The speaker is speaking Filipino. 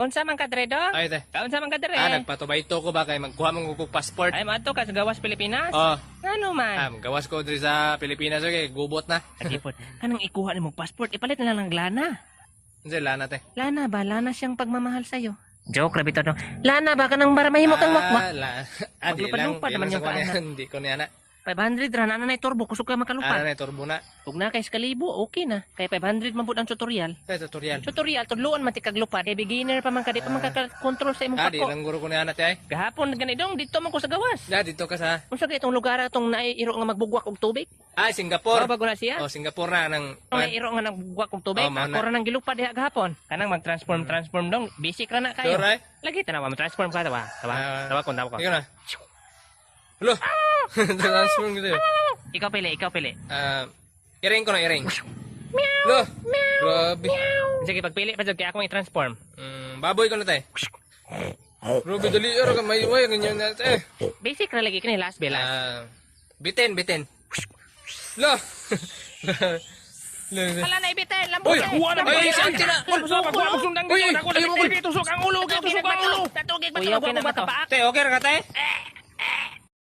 Unsa man ka dre dong? Ay, te. Unsa man ka dre? Nagpatubayto ko ba kay magkuha mong kukuk passport? Ay maadto ka sa gawas Pilipinas? Oh, Ano man? gawas ko diri sa Pilipinas kay gubot na. Kadipot. Kanang ikuha nimo passport, ipalit na lang ng lana. Unsa lana te? Lana ba? Lana siyang pagmamahal sa'yo. Joke, rabi to, no? Lana ba? Kanang maramahimo kang wakwak. Di lang. Maglupad-lupad Di naman lang yung sa kanya. kaana. Hindi ko niya na. 500 ra, na na turbo, kusog ka Ano makalupad. na, turbo na. Huwag na kay skalibo, okay na. Kay 500 man po ang tutorial. Kaya tutorial. Tutorial, tudluan man ti kaglupad. Kay beginner pa man ka, di pa man kaka-control sa imong Di pako. lang guro ko niya na te ay. Gahapon, ganidong, dito man ko sa gawas. Dito ka sa... Kung sa itong lugar atong naiiro nga magbugwak og tubig. Singapore. Bago na siya. Oh, Singapore na nang... Kung naiiro nga nagbugwak og tubig, Oh, mao na. ako ra nang gilupad diha gahapon. Kanang mag-transform dong, basic ra na kayo. Sure, ay? Lagi tanawa, mag-transform ka tawa. Tawa ko. Ikaw na. Hello. Transform ko tayo. Ikaw pili. Iring ko na, iring. Hello. Grabe. Sige, pagpili pa dyan, kaya akong i-transform. Baboy ko na tayo. Grabe, dali. Aro ka, may way. Ganyan na tayo. Basic na lagi ka ni last belas. Bitin. Hello. Wala na ibitin, lambot Uy, eh. huwag na ba? Ay, saan ka na? Tusok ang ulo. Te, okay ra ka tayo?